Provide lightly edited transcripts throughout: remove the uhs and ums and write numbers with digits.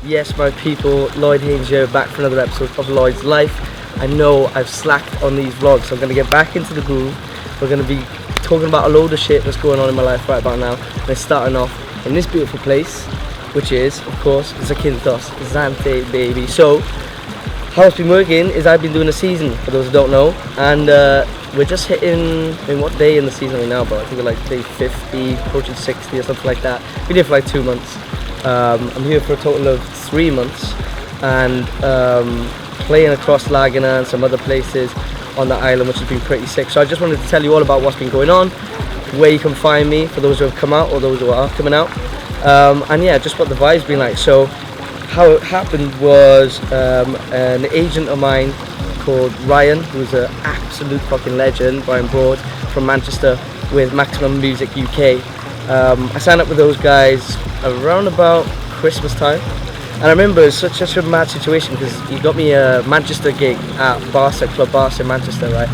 Yes, my people, Lloyd Haines here, back for another episode of Lloyd's Life. I know I've slacked on these vlogs, so I'm going to get back into the groove. We're going to be talking about a load of shit that's going on in my life right about now. And it's starting off in this beautiful place, which is, of course, Zakynthos, Zante, baby. So, how it's been working is I've been doing a season, for those who don't know, and we're just hitting, I mean, what day in the season are we now, but I think we're like day 50, approaching 60 or something like that. Been here for like 2 months. I'm here for a total of 3 months, and playing across Laguna and some other places on the island, which has been pretty sick. So I just wanted to tell you all about what's been going on, where you can find me for those who have come out or those who are coming out, and yeah, just what the vibe's been like. So how it happened was an agent of mine called Ryan, who's an absolute fucking legend, Ryan Broad from Manchester with Maximum Music UK. I signed up with those guys around about Christmas time, and I remember it was such a mad situation because he got me a Manchester gig at Barca, Club Barca in Manchester, right?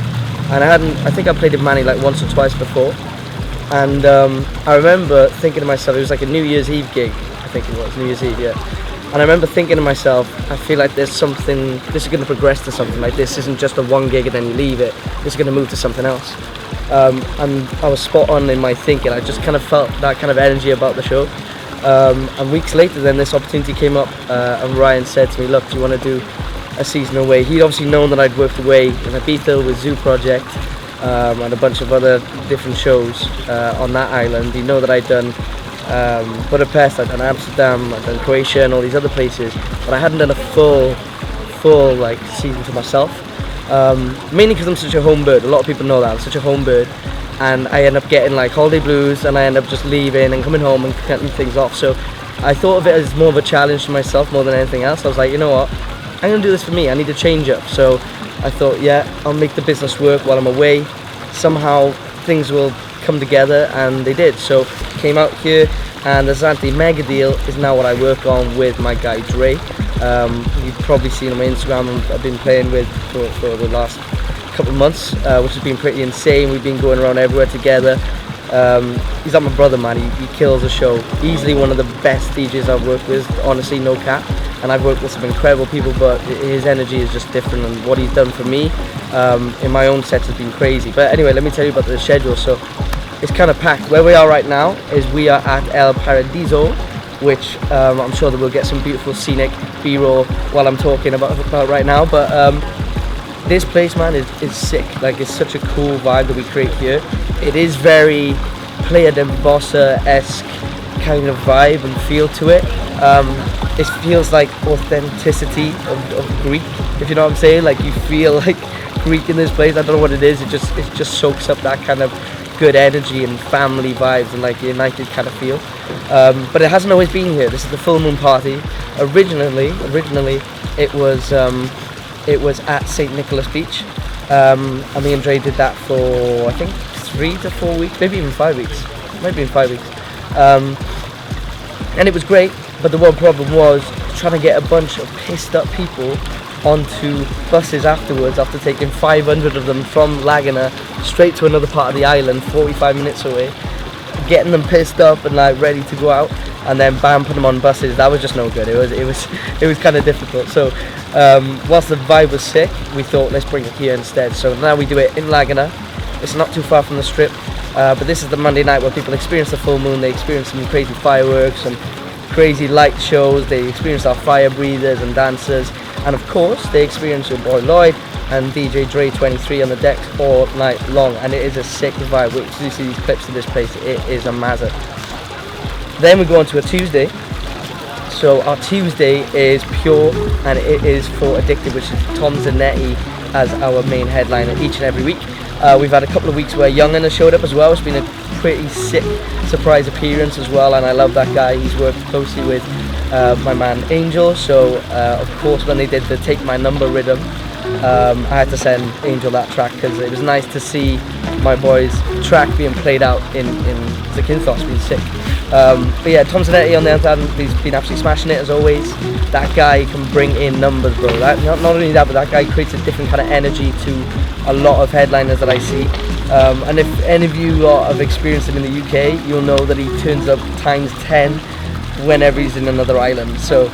And I think I played in Manny like once or twice before, and I remember thinking to myself, it was like a New Year's Eve gig, I think it was, New Year's Eve, yeah. And I remember thinking to myself, I feel like there's something, this is going to progress to something, like this isn't just a one gig and then you leave it, this is going to move to something else. And I was spot on in my thinking. I just kind of felt that kind of energy about the show. And weeks later then this opportunity came up, and Ryan said to me, look, do you want to do a season away? He'd obviously known that I'd worked away in Ibiza with Zoo Project, and a bunch of other different shows on that island. He'd know that I'd done Budapest, I'd done Amsterdam, I'd done Croatia and all these other places, but I hadn't done a full like season to myself. Mainly because I'm such a home bird. A lot of people know that I'm such a home bird, and I end up getting like holiday blues, and I end up just leaving and coming home and cutting things off. So I thought of it as more of a challenge to myself more than anything else. I was like, you know what, I'm gonna do this for me. I need to change up. So I thought, yeah, I'll make the business work while I'm away. Somehow things will come together, and they did. So came out here, and the Zante mega deal is now what I work on with my guy Dre. You've probably seen on my Instagram, I've been playing with for the last couple of months, which has been pretty insane. We've been going around everywhere together. He's like my brother, man. He kills the show. Easily one of the best DJs I've worked with, honestly, no cap. And I've worked with some incredible people, but his energy is just different, and what he's done for me in my own sets has been crazy. But anyway, let me tell you about the schedule. So it's kind of packed. Where we are right now is we are at El Paradiso, which I'm sure that we'll get some beautiful scenic B-roll while I'm talking about right now. But this place, man, is sick. Like, it's such a cool vibe that we create here. It is very Playa de Bossa-esque kind of vibe and feel to it. It feels like authenticity of Greek, if you know what I'm saying. Like, you feel like Greek in this place. I don't know what it is. It just soaks up that kind of good energy and family vibes and like a United kind of feel. But it hasn't always been here. This is the full moon party. Originally it was at St. Nicholas Beach, and me and Dre did that for I think 3 to 4 weeks, maybe even 5 weeks. Maybe in 5 weeks. And it was great, but the one problem was trying to get a bunch of pissed up people onto buses afterwards, after taking 500 of them from Laguna straight to another part of the island, 45 minutes away, getting them pissed up and like ready to go out, and then bam, put them on buses. That was just no good. It was kind of difficult. So whilst the vibe was sick, we thought let's bring it here instead. So now we do it in Laguna. It's not too far from the strip, but this is the Monday night where people experience the full moon. They experience some crazy fireworks, some crazy light shows. They experience our fire breathers and dancers. And of course, they experience your boy Lloyd and DJ Dre 23 on the decks all night long. And it is a sick vibe. Wait till you see these clips of this place. It is a mazza. Then we go on to a Tuesday. So our Tuesday is pure, and it is for Addicted, which is Tom Zanetti as our main headliner each and every week. We've had a couple of weeks where Young'un has showed up as well. It's been a pretty sick surprise appearance as well, and I love that guy. He's worked closely with my man Angel, so of course when they did the Take My Number rhythm, I had to send Angel that track because it was nice to see my boy's track being played out in Zakynthos, being sick. But yeah, Tom Zanetti on the other hand, he's been absolutely smashing it as always. That guy can bring in numbers, bro. Not only that, but that guy creates a different kind of energy to a lot of headliners that I see. And if any of you have experienced him in the UK, you'll know that he turns up times 10 whenever he's in another island. So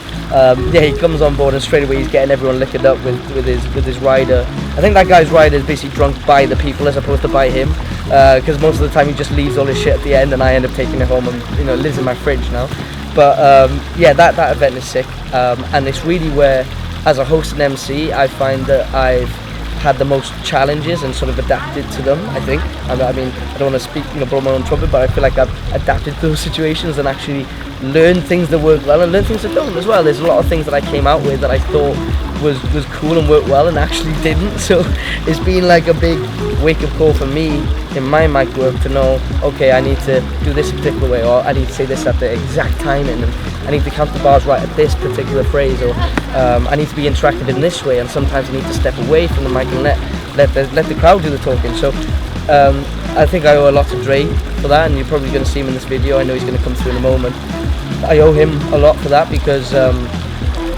yeah, he comes on board and straight away he's getting everyone liquored up with his rider. I think that guy's rider is basically drunk by the people as opposed to by him, because most of the time he just leaves all his shit at the end and I end up taking it home and, you know, it lives in my fridge now. But yeah, that event is sick, and it's really where, as a host and MC, I find that I've had the most challenges and sort of adapted to them. I think. I mean, I don't want to speak, you know, blow my own trumpet, but I feel like I've adapted to those situations and actually learned things that work well and learned things that don't as well. There's a lot of things that I came out with that I thought was cool and worked well and actually didn't. So it's been like a big wake-up call for me in my mic work to know, okay, I need to do this a particular way, or I need to say this at the exact timing, and I need to count the bars right at this particular phrase, or I need to be interactive in this way, and sometimes I need to step away from the mic and let the crowd do the talking. So I think I owe a lot to Dre for that, and you're probably going to see him in this video. I know he's going to come through in a moment. I owe him a lot for that, because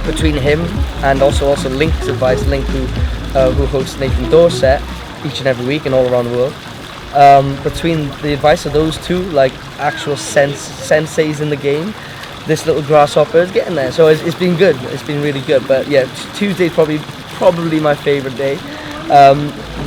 between him and also Link's advice, Link who hosts Nathan Dorset each and every week and all around the world, between the advice of those two, like actual senseis in the game, this little grasshopper is getting there. So it's been good. It's been really good. But yeah, Tuesday's probably my favourite day.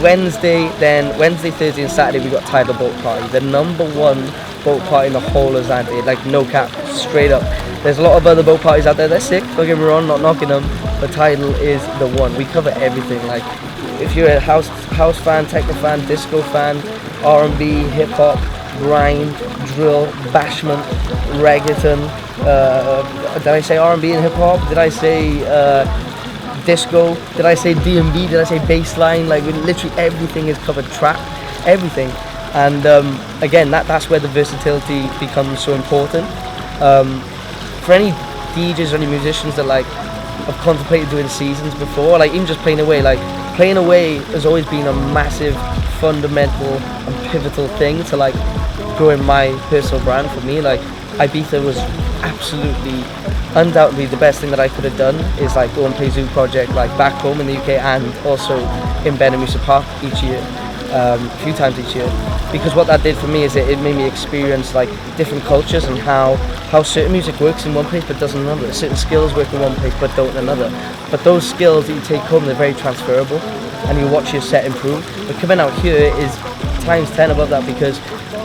Wednesday, Thursday and Saturday we got Tidal Boat Party, the #1 boat party in the whole of Zante, like no cap, straight up. There's a lot of other boat parties out there, they're sick, don't get me wrong, not knocking them, but Tidal is the one. We cover everything, like if you're a house fan, techno fan, disco fan, R&B, hip hop, grime, drill, bashment, reggaeton, did I say R&B and hip hop? Did I say disco? Did I say D&B? Did I say bassline? Like literally everything is covered, trap, everything. And again, that's where the versatility becomes so important. For any DJs or any musicians that like have contemplated doing seasons before, like even just playing away has always been a massive, fundamental and pivotal thing to like growing my personal brand. For me, like Ibiza was absolutely, undoubtedly the best thing that I could have done, is like go and play Zoo Project like back home in the UK and also in Benamusa Park each year, a few times each year, because what that did for me is it made me experience like different cultures and how certain music works in one place but doesn't in another, certain skills work in one place but don't in another, but those skills that you take home, they're very transferable and you watch your set improve. But coming out here is times 10 above that, because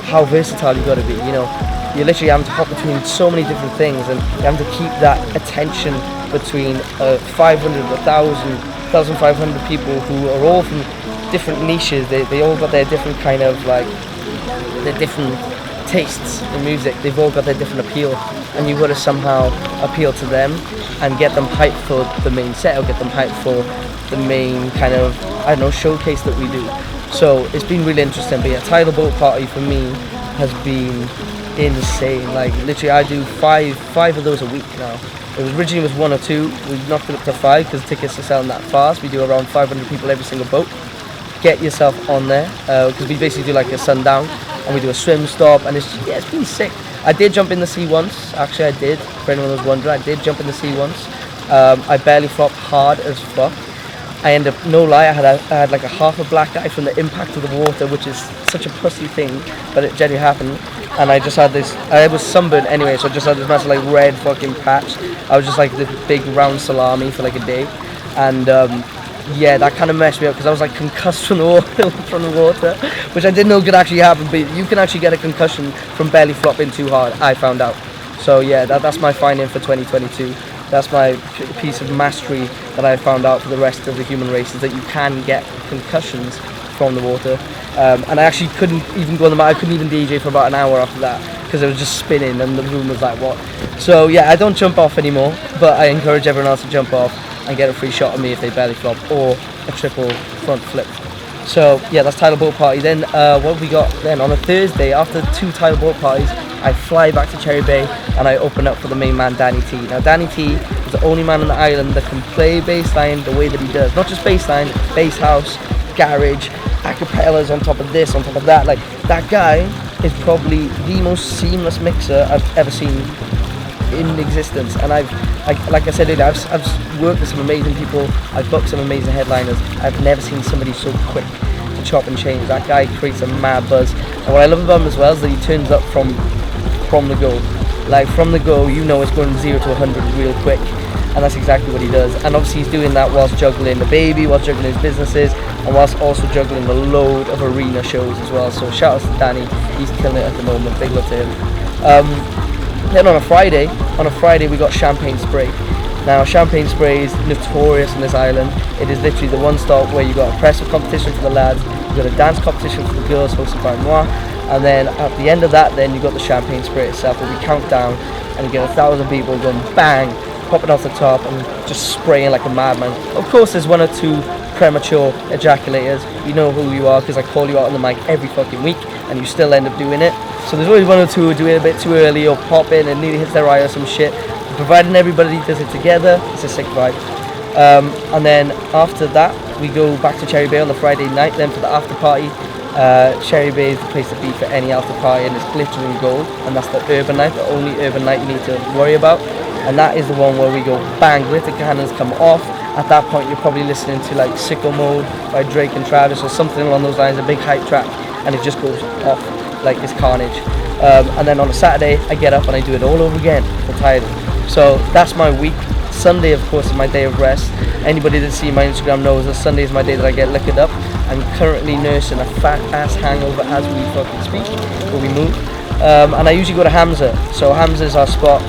how versatile you got to be, you know. You're literally having to hop between so many different things, and you have to keep that attention between 500, 1,000, 1,500 people who are all from different niches. They all got their different kind of like, their different tastes in music. They've all got their different appeal, and you've got to somehow appeal to them and get them hyped for the main set, or get them hyped for the main kind of, I don't know, showcase that we do. So it's been really interesting. But yeah, Tidal Boat Party for me has been insane. Like literally I do five of those a week now. It was originally was 1 or 2. We knocked it up to 5 because tickets are selling that fast. We do around 500 people every single boat. Get yourself on there, because we basically do like a sundown and we do a swim stop, and it's been sick. I did jump in the sea once. Actually I did, for anyone who's wondering, I did jump in the sea once. I barely flopped hard as fuck. I ended up, no lie, I had like a half a black eye from the impact of the water, which is such a pussy thing, but it genuinely happened. And I just had this, I was sunburned anyway, so I just had this massive like red fucking patch. I was just like this big round salami for like a day. And yeah, that kind of messed me up because I was like concussed from the water, which I didn't know could actually happen, but you can actually get a concussion from belly flopping too hard, I found out. So yeah, that's my finding for 2022. That's my piece of mastery that I found out for the rest of the human race, is that you can get concussions from the water. And I actually couldn't even go on the mat. I couldn't even DJ for about an hour after that because it was just spinning and the room was like, what? So yeah, I don't jump off anymore, but I encourage everyone else to jump off and get a free shot of me if they belly flop, or a triple front flip. So yeah, that's Tidal Boat Party. Then what have we got then? On a Thursday, after 2 Tidal Boat Parties, I fly back to Cherry Bay and I open up for the main man, Danny T. Now Danny T is the only man on the island that can play bassline the way that he does. Not just bassline, bass house, garage, acapellas on top of this, on top of that. Like, that guy is probably the most seamless mixer I've ever seen in existence. And like I said earlier, I've worked with some amazing people, I've booked some amazing headliners. I've never seen somebody so quick to chop and change. That guy creates a mad buzz. And what I love about him as well is that he turns up from the go. Like from the go, you know it's going 0 to 100 real quick, and that's exactly what he does. And obviously he's doing that whilst juggling the baby, whilst juggling his businesses, and whilst also juggling a load of arena shows as well. So shout out to Danny, he's killing it at the moment. Big love to him. Then on a Friday we got Champagne Spray. Now Champagne Spray is notorious in this island. It is literally the one stop where you got a presser competition for the lads, you got a dance competition for the girls hosted by moi, and then at the end of that then you got the Champagne Spray itself, where we count down and you get 1,000 people going bang, popping off the top and just spraying like a madman. Of course there's 1 or 2 premature ejaculators. You know who you are because I call you out on the mic every fucking week and you still end up doing it. So there's always 1 or 2 who do it a bit too early or pop in and nearly hits their eye or some shit. Providing everybody does it together, it's a sick vibe. And then after that, we go back to Cherry Bay on the Friday night then for the after party. Cherry Bay is the place to be for any after party, and it's glittering gold, and that's the urban night, the only urban night you need to worry about. And that is the one where we go bang, glitter cannons come off. At that point you're probably listening to like Sicko Mode by Drake and Travis or something along those lines, a big hype track, and it just goes off like it's carnage. And then on a Saturday I get up and I do it all over again for Tidal. So that's my week. Sunday of course is my day of rest. Anybody that see my Instagram knows that Sunday is my day that I get liquored up. I'm currently nursing a fat ass hangover as we fucking speak, before we move. And I usually go to Hamza. So Hamza is our spot.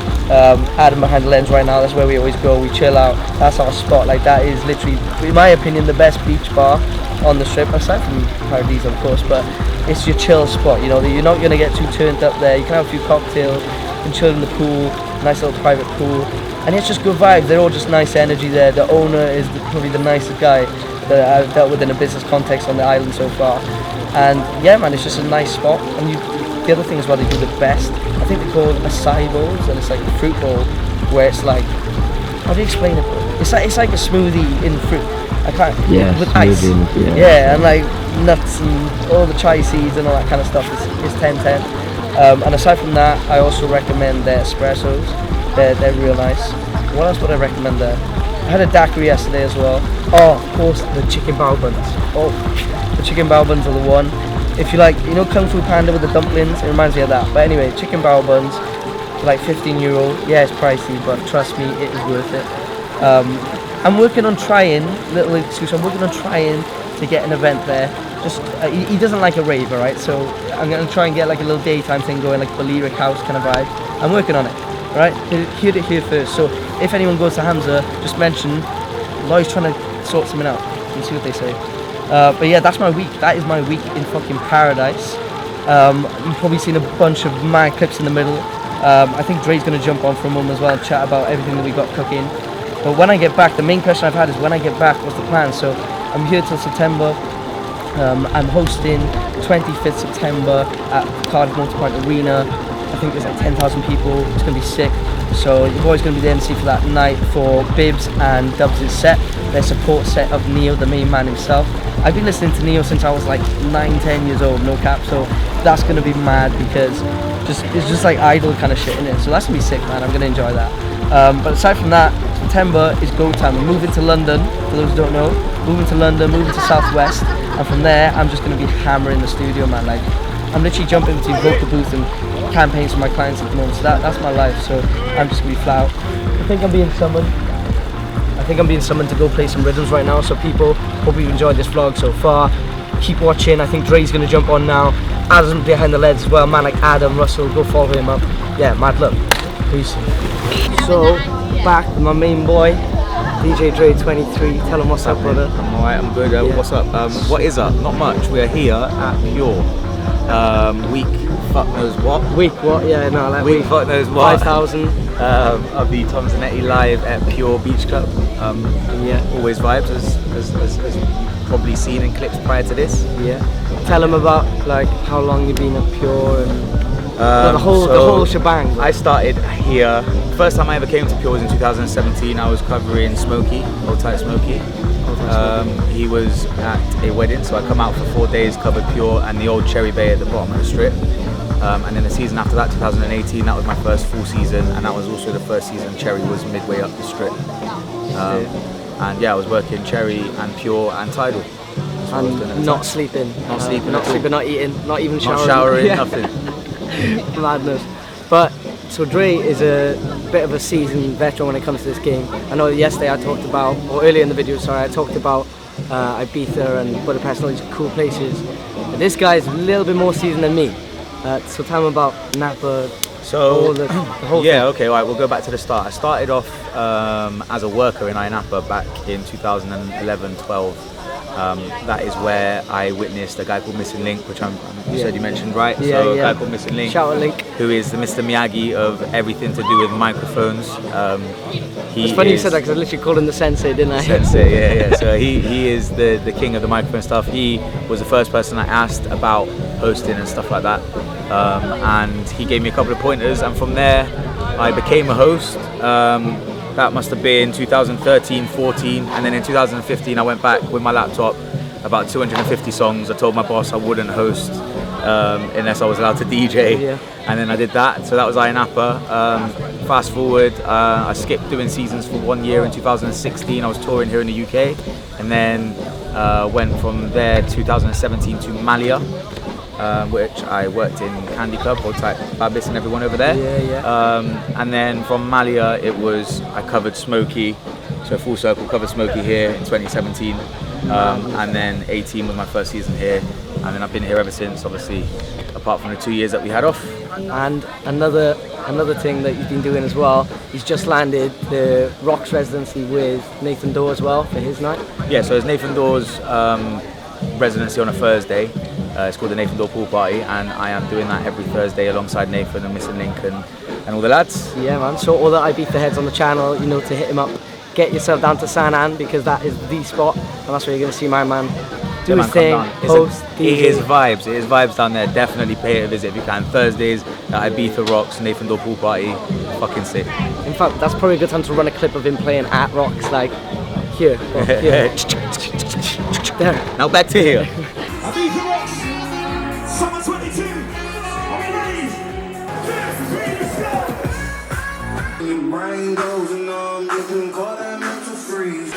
Adam behind the lens right now, that's where we always go, we chill out, that's our spot. Like that is literally, in my opinion, the best beach bar on the strip, aside from Paradiso of course, but it's your chill spot, you know, you're not going to get too turned up there, you can have a few cocktails, you can chill in the pool, nice little private pool, and it's just good vibes, they're all just nice energy there. The owner is probably the nicest guy that I've dealt with in a business context on the island so far, and yeah man, it's just a nice spot. And the other thing is, well, they do the best, I think they call it acai bowls, and it's like a fruit bowl where it's like, how do you explain it? It's like a smoothie in fruit. I can't, with ice. Yeah, and like nuts and all the chai seeds and all that kind of stuff is 10/10. And aside from that, I also recommend their espressos. They're real nice. What else would I recommend there? I had a daiquiri yesterday as well. Oh, of course, the chicken bao buns. Oh, the chicken bao buns are the one. If you like, you know Kung Fu Panda with the dumplings, it reminds me of that. But anyway, chicken bao buns for like €15. Yeah, it's pricey, but trust me, it is worth it. I'm working on trying, little excuse, I'm working on trying to get an event there. Just, he doesn't like a rave, right? So I'm going to try and get like a little daytime thing going, like a lyric house kind of vibe. I'm working on it, right? Heard it here first. So if anyone goes to Hamza, just mention Lloyd's trying to sort something out and see what they say. But yeah, that's my week. That is my week in fucking paradise. You've probably seen a bunch of mad clips in the middle. I think Dre's going to jump on for a moment as well and chat about everything that we got cooking. But when I get back, the main question I've had is when I get back, what's the plan? So I'm here till September. I'm hosting 25th September at Cardiff Motorpoint Arena. I think there's like 10,000 people. It's going to be sick. So your boy's going to be the MC for that night for Bibbs and Dubs' set, their support set of Neo, the main man himself. I've been listening to Neo since I was like 9-10 years old, no cap, so that's going to be mad because it's just like idol kind of shit in it. So that's going to be sick, man. I'm going to enjoy that. But aside from that, September is go time. I'm moving to London, for those who don't know. Moving to London, moving to Southwest, and from there I'm just going to be hammering the studio, man. Like, I'm literally jumping between vocal booth and campaigns for my clients at the moment, so that's my life. So I'm just going to be flat out. I think I'm being summoned to go play some rhythms right now, so people, hope you've enjoyed this vlog so far. Keep watching. I think Dre's going to jump on now. Adam's behind the leads as well, man like Adam, Russell, go follow him up. Yeah, mad love. Peace. So, back with my main boy, DJ Dre 23, tell him what's up, brother. I'm alright, I'm good. Yeah. What's up? What is up? Not much. We are here at Pure. Week fuck knows what. Week what? Yeah, no, like week fuck knows what. 5,000. Of the Tom Zanetti live at Pure Beach Club. Yeah. Always vibes, as you've probably seen in clips prior to this. Yeah. Tell him about like how long you've been at Pure and the whole shebang. I started here. First time I ever came to Pure was in 2017. I was covering Smokey, Old Tight Smokey. He was at a wedding, so I come out for 4 days, covered Pure and the old Cherry Bay at the bottom of the strip. And then the season after that, 2018, that was my first full season, and that was also the first season Cherry was midway up the strip. And yeah, I was working Cherry and Pure and Tidal. And not sleeping. Not sleeping, not eating, not even showering. Not showering, Yeah. nothing. Madness. But So Dre is a bit of a seasoned veteran when it comes to this game. I know yesterday I talked about, or earlier in the video, sorry, I talked about Ibiza and Budapest and all these cool places. But this guy's a little bit more seasoned than me. So tell him about Napa. So, the whole yeah, thing. okay, right, we'll go back to the start. I started off as a worker in Napa back in 2011-12. That is where I witnessed a guy called Missing Link, which you said you mentioned, right? Yeah, so yeah. a guy called Missing Link, Shout out Link. who is the Mr. Miyagi of everything to do with microphones. It's funny you said that because I literally called him the sensei, didn't I? Sensei, yeah. So he is the king of the microphone stuff. He was the first person I asked about hosting and stuff like that. And he gave me a couple of pointers, and from there I became a host. That must have been 2013, 14, and then in 2015 I went back with my laptop, about 250 songs. I told my boss I wouldn't host unless I was allowed to DJ, and then I did that. So that was Napa. Fast forward, I skipped doing seasons for 1 year in 2016. I was touring here in the UK, and then went from there 2017 to Malia, which I worked in Candy Club, hold tight Babis and everyone over there. And then from Malia I covered Smokey, so full circle covered Smokey here in 2017. And then 18 was my first season here, and then I've been here ever since, obviously, apart from the 2 years that we had off. And another thing that you've been doing as well, he's just landed the Rocks residency with Nathan Dorr as well for his night. Yeah, so it's Nathan Dorr's residency on a Thursday. It's called the Nathan Dorr Pool Party, and I am doing that every Thursday alongside Nathan and Missing Link and all the lads. Yeah, man. So all the Ibiza heads on the channel, you know, to hit him up, get yourself down to San An, because that is the spot, and that's where you're going to see my man do his thing, host, DJ. It is vibes down there. Definitely pay it a visit if you can. Thursdays at Ibiza Rocks, Nathan Dorr Pool Party, fucking sick. In fact, that's probably a good time to run a clip of him playing at Rocks, like here. Here. There. Now back to here. Ibiza Rocks, summer 22. Are we ready? This is Your brain goes numb, you can call that mental freeze.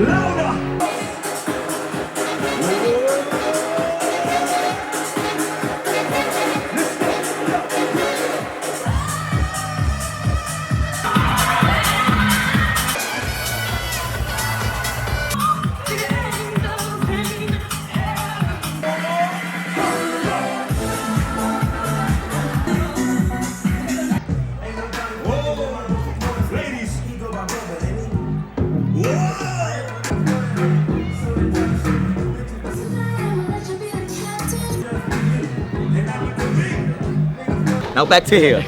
louder. Now back to here.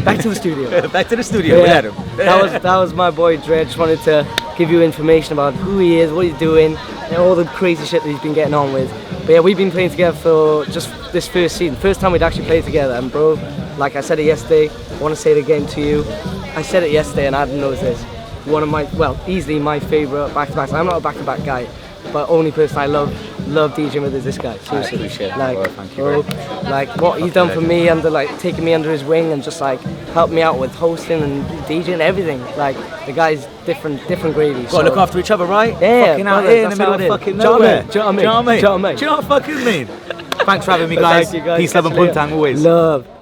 Back to the studio. Back to the studio with Adam. That was my boy Dre. I just wanted to give you information about who he is, what he's doing, and all the crazy shit that he's been getting on with. But yeah, we've been playing together for just this first season. First time we'd actually played together. And bro, like I said it yesterday, I want to say it again to you. I said it yesterday and Adam knows this. One of my, well, easily my favourite back-to-backs. I'm not a back-to-back guy, but only person I love DJing with is this guy. Seriously. I appreciate like, it. Thank you very much. Like what he's done for me, under like taking me under his wing and just like helped me out with hosting and DJing and everything. Like the guy's different gravy. Gotta look after each other, right? Yeah, fucking out brother, here in the that's middle how of it is. fucking Do you know what nowhere. I mean? Do you know what I mean? Do you know what I fucing mean? Thanks for having me, Thank guys. you, guys. Peace, love, and Catch you later. puntang always. Love.